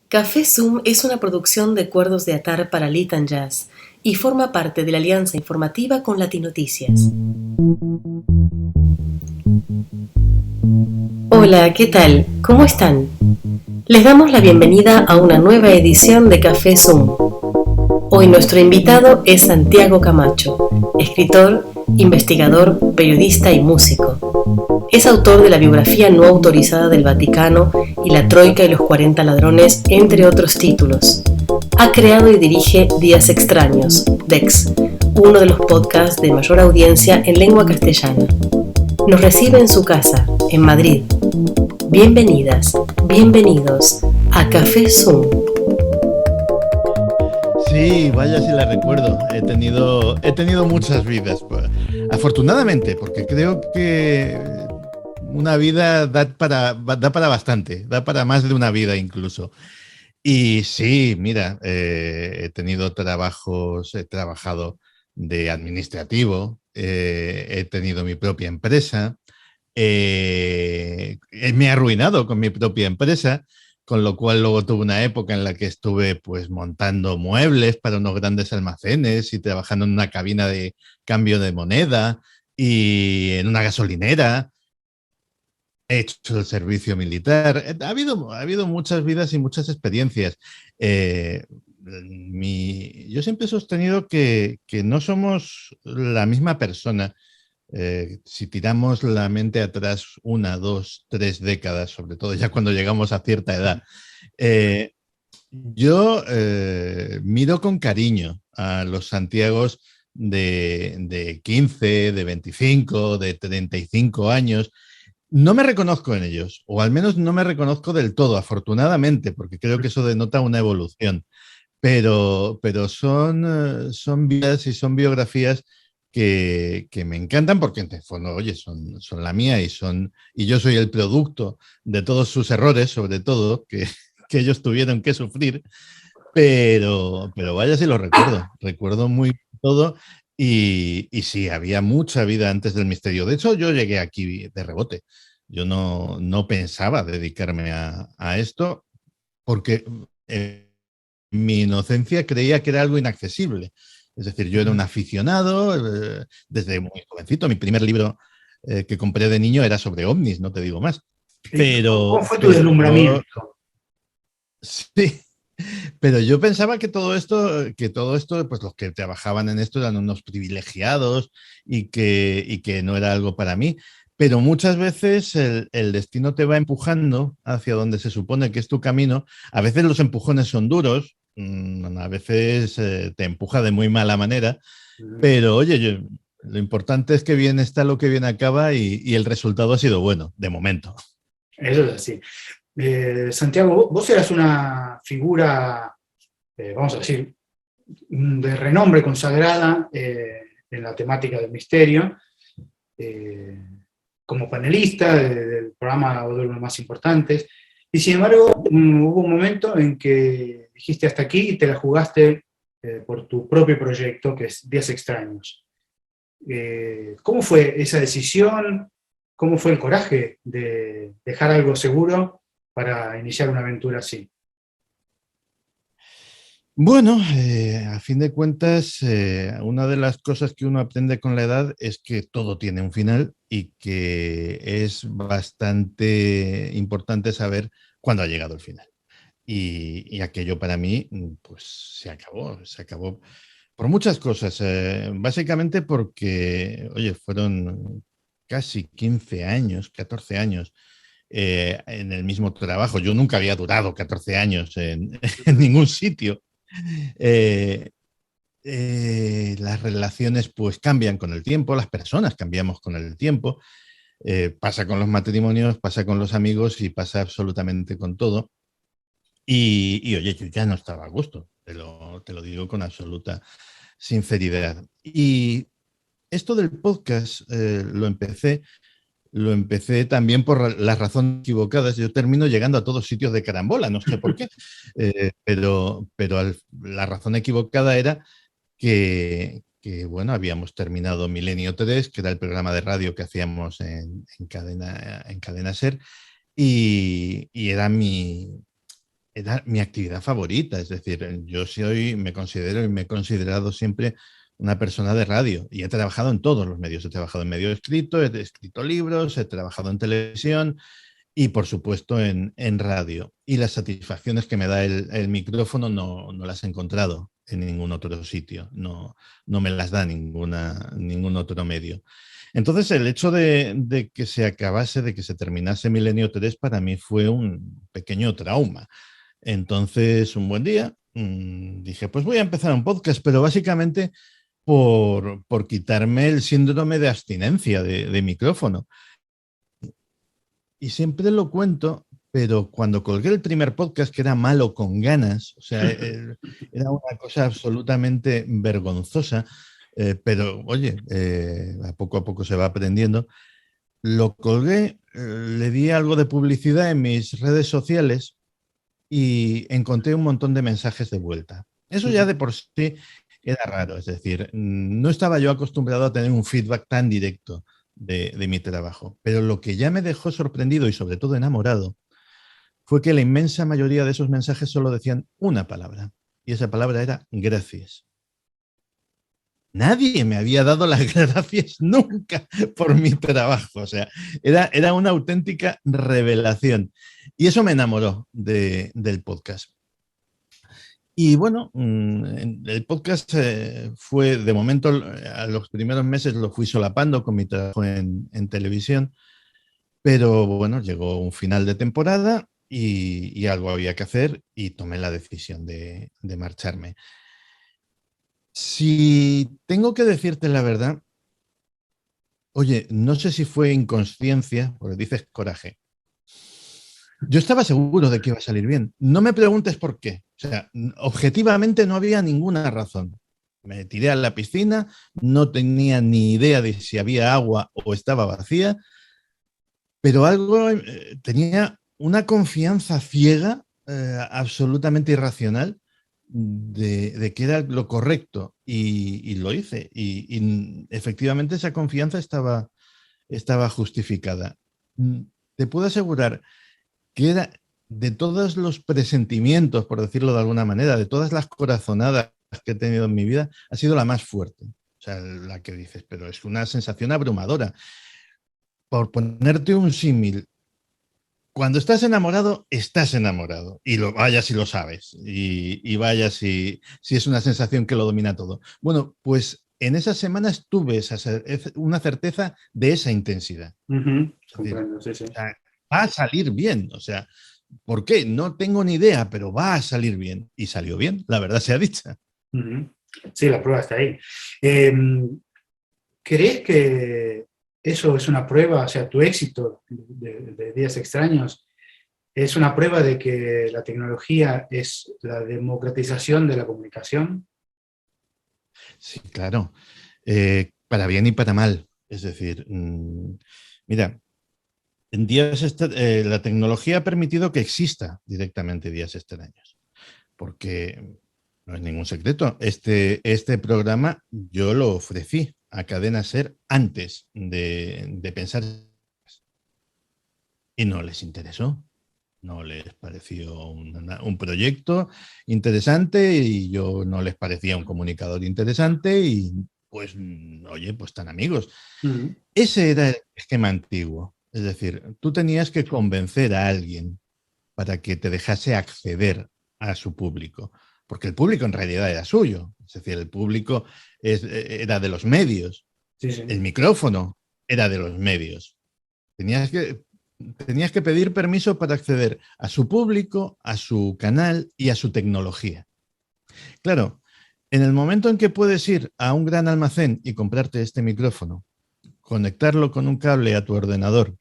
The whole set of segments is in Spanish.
Café Zoom es una producción de Cuerdos de Atar para Litan Jazz y forma parte de la alianza informativa con Latinoticias. Hola, ¿qué tal? ¿Cómo están? Les damos la bienvenida a una nueva edición de Café Zoom. Hoy nuestro invitado es Santiago Camacho, escritor, investigador, periodista y músico. Es autor de la biografía no autorizada del Vaticano y La Troika y los 40 ladrones, entre otros títulos. Ha creado y dirige Días Extraños, DEX, uno de los podcasts de mayor audiencia en lengua castellana. Nos recibe en su casa, en Madrid. Bienvenidas, bienvenidos a Café Zoom. Sí, vaya si la recuerdo. He tenido muchas vidas, afortunadamente, porque creo que una vida da para bastante, da para más de una vida incluso. Y sí, mira, he tenido trabajos, he trabajado de administrativo, he tenido mi propia empresa, me he arruinado con mi propia empresa, con lo cual luego tuve una época en la que estuve pues montando muebles para unos grandes almacenes y trabajando en una cabina de cambio de moneda y en una gasolinera. He hecho el servicio militar. Ha habido muchas vidas y muchas experiencias. Eh, yo siempre he sostenido que no somos la misma persona. Si tiramos la mente atrás 1, 2, 3 décadas, sobre todo ya cuando llegamos a cierta edad, yo miro con cariño a los Santiagos de 15, de 25, de 35 años. No me reconozco en ellos, o al menos no me reconozco del todo, afortunadamente, porque creo que eso denota una evolución. Pero son vidas y son biografías que me encantan porque en el fondo, oye, son la mía y yo soy el producto de todos sus errores, sobre todo, que ellos tuvieron que sufrir. Pero vaya si lo recuerdo muy todo. Y sí, había mucha vida antes del misterio. De hecho, yo llegué aquí de rebote. Yo no pensaba dedicarme a esto porque mi inocencia creía que era algo inaccesible. Es decir, yo era un aficionado desde muy jovencito. Mi primer libro que compré de niño era sobre ovnis, no te digo más. ¿Cómo fue tu Pero deslumbramiento? sí, pero yo pensaba que todo esto, pues los que trabajaban en esto eran unos privilegiados y que no era algo para mí. Pero muchas veces el destino te va empujando hacia donde se supone que es tu camino. A veces los empujones son duros, a veces te empuja de muy mala manera, pero oye, lo importante es que bien está lo que bien acaba y el resultado ha sido bueno, de momento. Eso es así. Santiago, vos eras una figura, vamos a decir, de renombre consagrada en la temática del misterio, como panelista del programa de los más importantes, y sin embargo hubo un momento en que dijiste hasta aquí y te la jugaste por tu propio proyecto, que es Días Extraños. ¿Cómo fue esa decisión? ¿Cómo fue el coraje de dejar algo seguro para iniciar una aventura así? Bueno, a fin de cuentas, una de las cosas que uno aprende con la edad es que todo tiene un final y que es bastante importante saber cuándo ha llegado el final. Y aquello para mí, pues se acabó por muchas cosas, básicamente porque, oye, fueron casi 15 años, 14 años en el mismo trabajo. Yo nunca había durado 14 años en ningún sitio. Eh, las relaciones pues cambian con el tiempo, las personas cambiamos con el tiempo, pasa con los matrimonios, pasa con los amigos y pasa absolutamente con todo. Oye, yo ya no estaba a gusto, te lo digo con absoluta sinceridad. Y esto del podcast lo empecé también por las razones equivocadas. Yo termino llegando a todos sitios de carambola, no sé por qué, pero la razón equivocada era bueno, habíamos terminado Milenio 3, que era el programa de radio que hacíamos en cadena SER, y era mi actividad favorita. Es decir, yo me considero y me he considerado siempre una persona de radio y he trabajado en todos los medios. He trabajado en medio escrito, he escrito libros, he trabajado en televisión y, por supuesto, en radio. Y las satisfacciones que me da el micrófono no las he encontrado en ningún otro sitio. No me las da ningún otro medio. Entonces, el hecho de que se acabase, de que se terminase Milenio 3, para mí fue un pequeño trauma. Entonces, un buen día, dije, pues voy a empezar un podcast, pero básicamente por quitarme el síndrome de abstinencia de micrófono. Y siempre lo cuento, pero cuando colgué el primer podcast, que era Malo con ganas, o sea, era una cosa absolutamente vergonzosa, pero oye, a poco se va aprendiendo. Lo colgué, le di algo de publicidad en mis redes sociales y encontré un montón de mensajes de vuelta. Eso ya de por sí era raro, es decir, no estaba yo acostumbrado a tener un feedback tan directo de mi trabajo, pero lo que ya me dejó sorprendido y sobre todo enamorado fue que la inmensa mayoría de esos mensajes solo decían una palabra, y esa palabra era gracias. Nadie me había dado las gracias nunca por mi trabajo. O sea, era una auténtica revelación. Y eso me enamoró del podcast. Y bueno, el podcast fue, de momento, a los primeros meses lo fui solapando con mi trabajo en televisión. Pero bueno, llegó un final de temporada y algo había que hacer y tomé la decisión de marcharme. Si tengo que decirte la verdad, oye, no sé si fue inconsciencia, porque dices coraje. Yo estaba seguro de que iba a salir bien. No me preguntes por qué. O sea, objetivamente no había ninguna razón. Me tiré a la piscina, no tenía ni idea de si había agua o estaba vacía, pero algo tenía una confianza ciega, absolutamente irracional, de que era lo correcto y lo hice. Y efectivamente esa confianza estaba justificada. Te puedo asegurar que era de todos los presentimientos, por decirlo de alguna manera, de todas las corazonadas que he tenido en mi vida, ha sido la más fuerte. O sea, la que dices, pero es una sensación abrumadora. Por ponerte un símil, cuando estás enamorado, y vaya si lo sabes, y vaya si es una sensación que lo domina todo. Bueno, pues en esas semanas tuve una certeza de esa intensidad. Comprendo, sí. Va a salir bien, o sea, ¿por qué? No tengo ni idea, pero va a salir bien. Y salió bien, la verdad sea dicha. Sí, la prueba está ahí. ¿Crees que eso es una prueba, o sea, tu éxito de Días Extraños es una prueba de que la tecnología es la democratización de la comunicación? Sí, claro. Para bien y para mal. Es decir, mira, en la tecnología ha permitido que exista directamente Días Extraños. Porque no es ningún secreto. Este programa yo lo ofrecí a Cadena Ser antes de pensar y no les interesó. No les pareció un proyecto interesante y yo no les parecía un comunicador interesante y pues, oye, pues tan amigos. Ese era el esquema antiguo. Es decir, tú tenías que convencer a alguien para que te dejase acceder a su público, porque el público en realidad era suyo. Es decir, el público era de los medios. Sí. El micrófono era de los medios. Tenías que pedir permiso para acceder a su público, a su canal y a su tecnología. Claro, en el momento en que puedes ir a un gran almacén y comprarte este micrófono, conectarlo con un cable a tu ordenador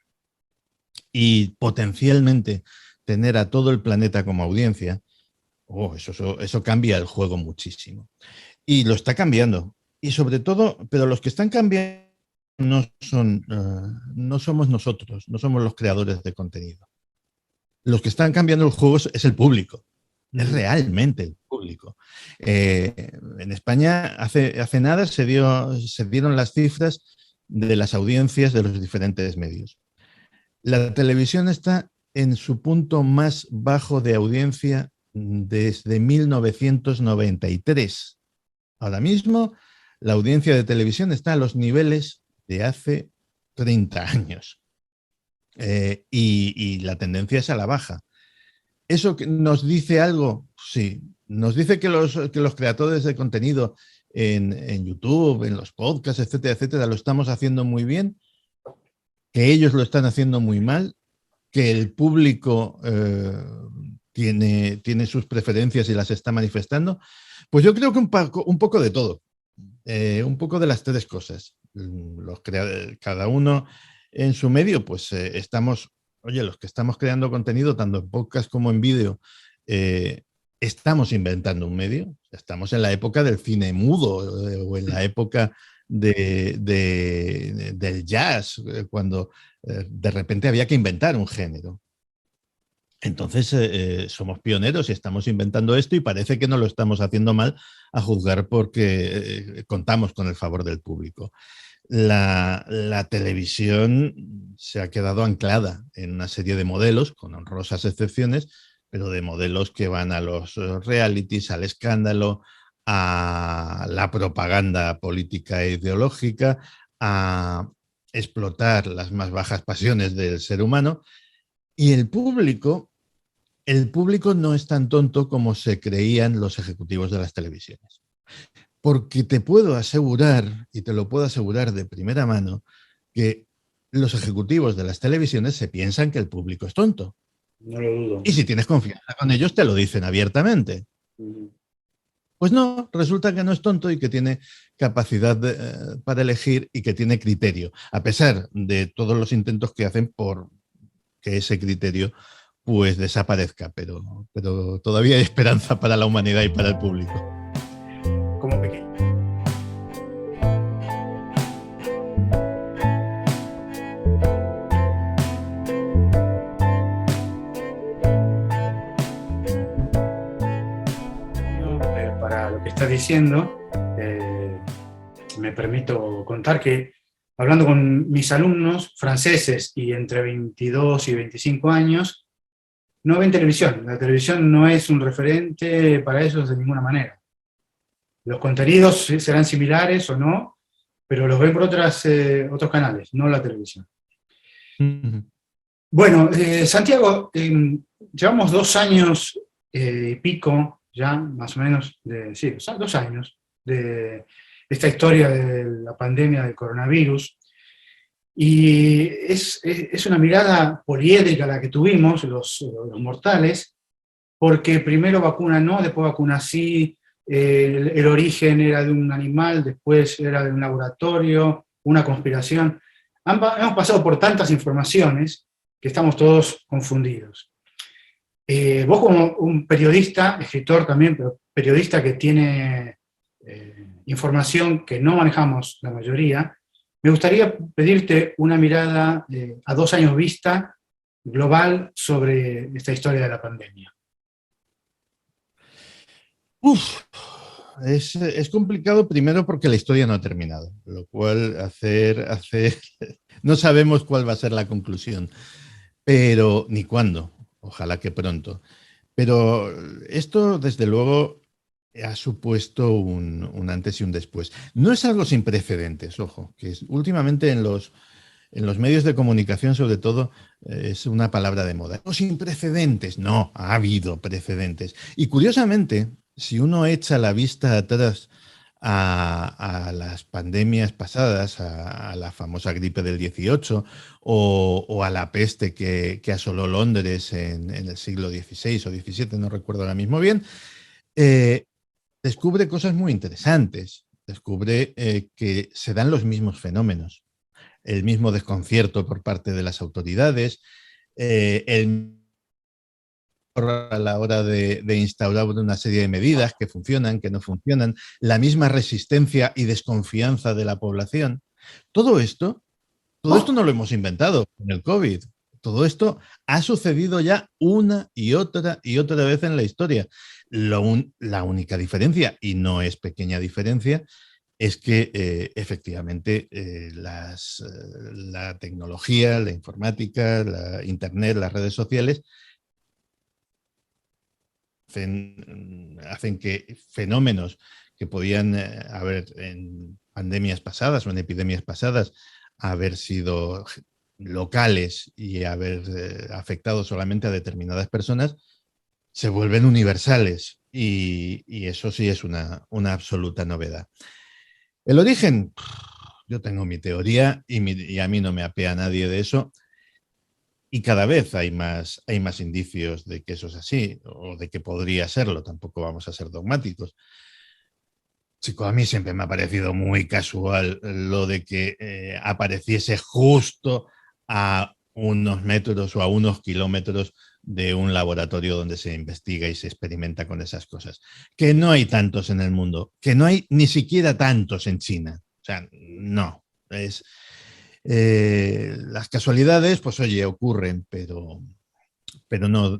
y potencialmente tener a todo el planeta como audiencia, eso cambia el juego muchísimo. Y lo está cambiando. Y sobre todo, pero los que están cambiando no somos nosotros, no somos los creadores de contenido. Los que están cambiando el juego es el público, es realmente el público. En España hace nada se dieron las cifras de las audiencias de los diferentes medios. La televisión está en su punto más bajo de audiencia desde 1993. Ahora mismo, la audiencia de televisión está a los niveles de hace 30 años. Y la tendencia es a la baja. ¿Eso nos dice algo? Sí. Nos dice que los creadores de contenido en YouTube, en los podcasts, etcétera, etcétera, lo estamos haciendo muy bien, que ellos lo están haciendo muy mal, que el público tiene sus preferencias y las está manifestando. Pues yo creo que un poco de todo, un poco de las tres cosas. Cada uno en su medio, pues estamos, oye, los que estamos creando contenido, tanto en podcast como en vídeo, estamos inventando un medio. Estamos en la época del cine mudo o en la época del jazz, cuando de repente había que inventar un género. Entonces somos pioneros y estamos inventando esto y parece que no lo estamos haciendo mal a juzgar porque contamos con el favor del público. La televisión se ha quedado anclada en una serie de modelos, con honrosas excepciones, pero de modelos que van a los realities, al escándalo, a la propaganda política e ideológica, a explotar las más bajas pasiones del ser humano. Y el público no es tan tonto como se creían los ejecutivos de las televisiones. Porque te puedo asegurar, y te lo puedo asegurar de primera mano, que los ejecutivos de las televisiones se piensan que el público es tonto. No lo dudo. Y si tienes confianza con ellos, te lo dicen abiertamente. Pues no, resulta que no es tonto y que tiene capacidad para elegir y que tiene criterio, a pesar de todos los intentos que hacen por que ese criterio pues desaparezca, pero todavía hay esperanza para la humanidad y para el público. Como pequeño. Para lo que estás diciendo, me permito contar que hablando con mis alumnos franceses y entre 22 y 25 años, no ven televisión. La televisión no es un referente para ellos de ninguna manera. Los contenidos serán similares o no, pero los ven por otros canales, no la televisión. Bueno, Santiago, llevamos 2 años y pico, ya más o menos, 2 años de esta historia de la pandemia del coronavirus. Y es una mirada poliédrica la que tuvimos los mortales, porque primero vacuna no, después vacuna sí, el origen era de un animal, después era de un laboratorio, una conspiración. Hemos pasado por tantas informaciones que estamos todos confundidos. Vos como un periodista, escritor también, pero periodista que tiene información que no manejamos la mayoría, me gustaría pedirte una mirada a 2 años vista global sobre esta historia de la pandemia. Es complicado primero porque la historia no ha terminado, lo cual no sabemos cuál va a ser la conclusión, pero ni cuándo, ojalá que pronto. Pero esto, desde luego, ha supuesto un antes y un después. No es algo sin precedentes, ojo, que últimamente en los medios de comunicación, sobre todo, es una palabra de moda. No sin precedentes, no, ha habido precedentes. Y curiosamente, si uno echa la vista atrás a las pandemias pasadas, a la famosa gripe del 18 o a la peste que asoló Londres en el siglo XVI o XVII, no recuerdo ahora mismo bien, descubre cosas muy interesantes. Descubre que se dan los mismos fenómenos, el mismo desconcierto por parte de las autoridades, a la hora de instaurar una serie de medidas que funcionan, que no funcionan, la misma resistencia y desconfianza de la población. Todo esto no lo hemos inventado con el COVID. Todo esto ha sucedido ya una y otra vez en la historia. La única diferencia, y no es pequeña diferencia, es que efectivamente la tecnología, la informática, la internet, las redes sociales hacen que fenómenos que podían haber en pandemias pasadas o en epidemias pasadas haber sido locales y haber afectado solamente a determinadas personas, se vuelven universales y eso sí es una absoluta novedad. El origen, yo tengo mi teoría y a mí no me apea nadie de eso. Y cada vez hay más indicios de que eso es así, o de que podría serlo, tampoco vamos a ser dogmáticos. Chico, a mí siempre me ha parecido muy casual lo de que apareciese justo a unos metros o a unos kilómetros de un laboratorio donde se investiga y se experimenta con esas cosas. Que no hay tantos en el mundo, que no hay ni siquiera tantos en China. O sea, no. Las casualidades, pues oye, ocurren, pero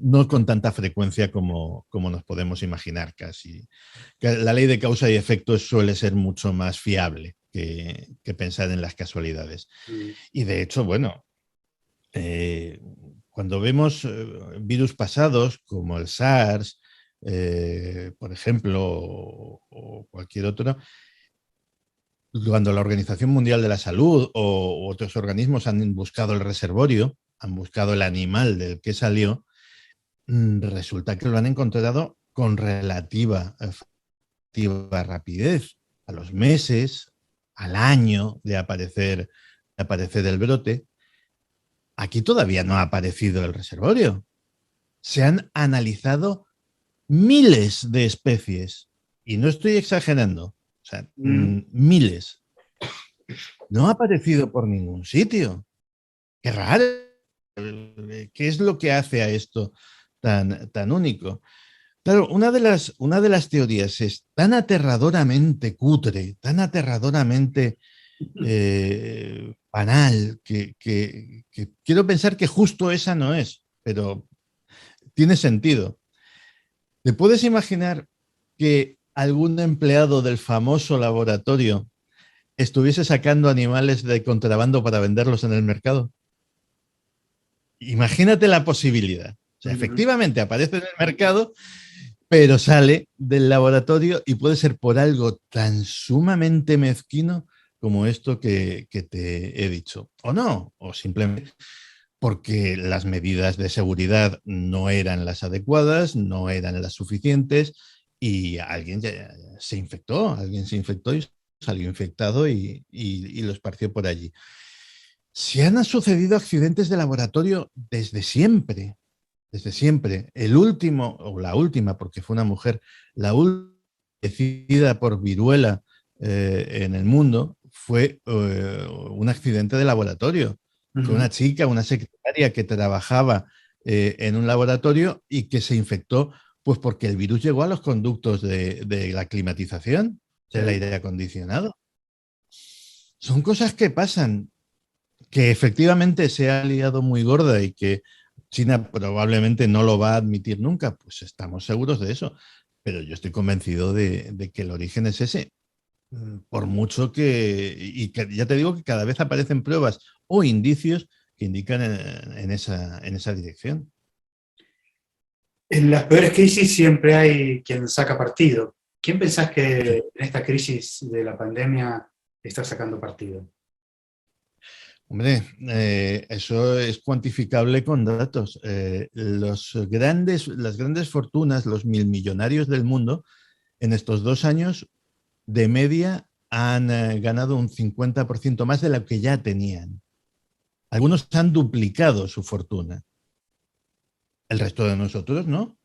no con tanta frecuencia como nos podemos imaginar casi. La ley de causa y efecto suele ser mucho más fiable que pensar en las casualidades. Y de hecho, bueno, cuando vemos virus pasados como el SARS, por ejemplo, o cualquier otro, cuando la Organización Mundial de la Salud o otros organismos han buscado el reservorio, han buscado el animal del que salió, resulta que lo han encontrado con relativa rapidez, a los meses, al año de aparecer el brote. Aquí todavía no ha aparecido el reservorio. Se han analizado miles de especies, y no estoy exagerando, o sea, miles. No ha aparecido por ningún sitio. Qué raro. ¿Qué es lo que hace a esto tan único? Claro, una de las teorías es tan aterradoramente cutre, tan aterradoramente banal, que quiero pensar que justo esa no es, pero tiene sentido. ¿Te puedes imaginar que algún empleado del famoso laboratorio estuviese sacando animales de contrabando para venderlos en el mercado? Imagínate la posibilidad. O sea, efectivamente aparece en el mercado, pero sale del laboratorio y puede ser por algo tan sumamente mezquino como esto que te he dicho. O no, o simplemente porque las medidas de seguridad no eran las adecuadas, no eran las suficientes y alguien se infectó y salió infectado y lo esparció por allí. Se han sucedido accidentes de laboratorio desde siempre. Desde siempre. El último, o la última, porque fue una mujer, la última fallecida por viruela en el mundo fue un accidente de laboratorio. Fue una chica, una secretaria que trabajaba en un laboratorio y que se infectó pues porque el virus llegó a los conductos de la climatización, del aire acondicionado. Son cosas que pasan, que efectivamente se ha liado muy gorda y que China probablemente no lo va a admitir nunca, pues estamos seguros de eso. Pero yo estoy convencido de que el origen es ese. Por mucho que ya te digo que cada vez aparecen pruebas o indicios que indican en esa dirección. En las peores crisis siempre hay quien saca partido. ¿Quién pensás que en esta crisis de la pandemia está sacando partido? Hombre, eso es cuantificable con datos. Las grandes fortunas, los milmillonarios del mundo, en estos 2 años, de media, han ganado un 50% más de lo que ya tenían. Algunos han duplicado su fortuna. El resto de nosotros no.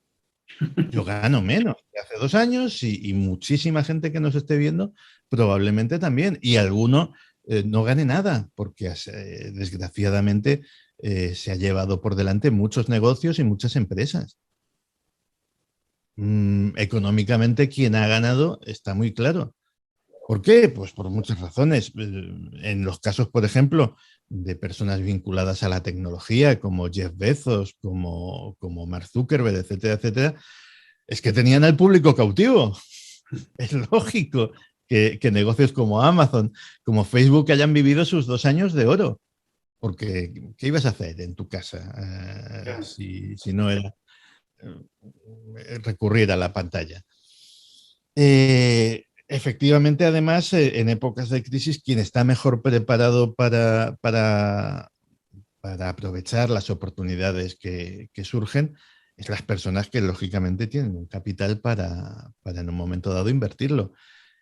Yo gano menos que hace 2 años y muchísima gente que nos esté viendo probablemente también. Y alguno no gane nada, porque desgraciadamente se ha llevado por delante muchos negocios y muchas empresas. Económicamente, quien ha ganado está muy claro. ¿Por qué? Pues por muchas razones. En los casos, por ejemplo, de personas vinculadas a la tecnología, como Jeff Bezos, como Mark Zuckerberg, etcétera, etcétera, es que tenían al público cautivo. Es lógico que negocios como Amazon, como Facebook hayan vivido sus 2 años de oro. Porque, ¿qué ibas a hacer en tu casa si no era recurrir a la pantalla? Efectivamente, además, en épocas de crisis, quien está mejor preparado para aprovechar las oportunidades que surgen es las personas que, lógicamente, tienen un capital para en un momento dado invertirlo.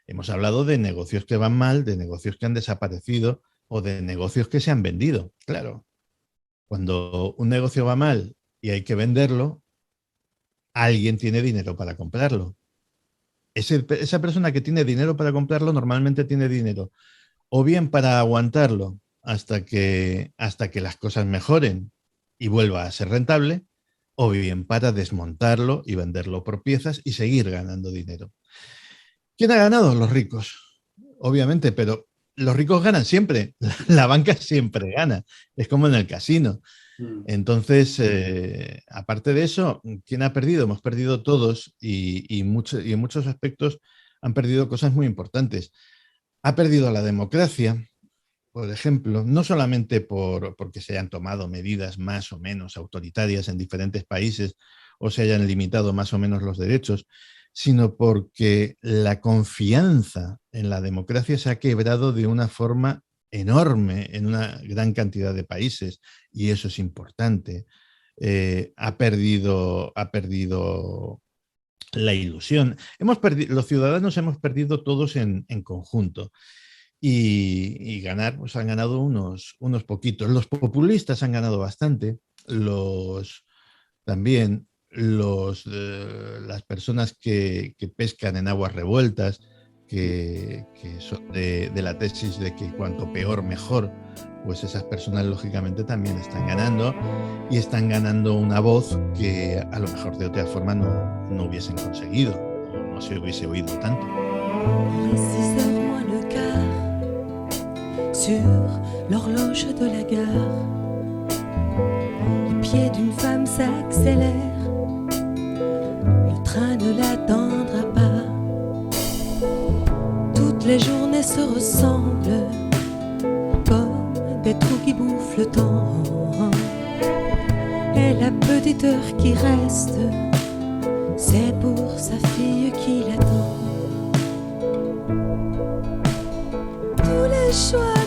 Hemos hablado de negocios que van mal, de negocios que han desaparecido o de negocios que se han vendido. Claro, cuando un negocio va mal y hay que venderlo, alguien tiene dinero para comprarlo. Esa persona que tiene dinero para comprarlo normalmente tiene dinero o bien para aguantarlo hasta que las cosas mejoren y vuelva a ser rentable, o bien para desmontarlo y venderlo por piezas y seguir ganando dinero. ¿Quién ha ganado? Los ricos, obviamente, pero los ricos ganan siempre. La banca siempre gana. Es como en el casino. Entonces, aparte de eso, ¿quién ha perdido? Hemos perdido todos y en muchos aspectos han perdido cosas muy importantes. Ha perdido la democracia, por ejemplo, no solamente porque se hayan tomado medidas más o menos autoritarias en diferentes países o se hayan limitado más o menos los derechos, sino porque la confianza en la democracia se ha quebrado de una forma enorme en una gran cantidad de países, y eso es importante. Ha perdido la ilusión. Los ciudadanos hemos perdido todos en conjunto. Y ganar, pues han ganado unos poquitos. Los populistas han ganado bastante. También las personas que pescan en aguas revueltas, que son de la tesis de que cuanto peor, mejor, pues esas personas lógicamente también están ganando, y están ganando una voz que a lo mejor de otra forma no hubiesen conseguido, o no se hubiese oído tanto. Sur l'horloge de la gare, les pieds d'une femme s'accélèrent, le train ne l'attendra pas. Toutes les journées se ressemblent comme des trous qui bouffent le temps, et la petite heure qui reste, c'est pour sa fille qui l'attend. Tous les choix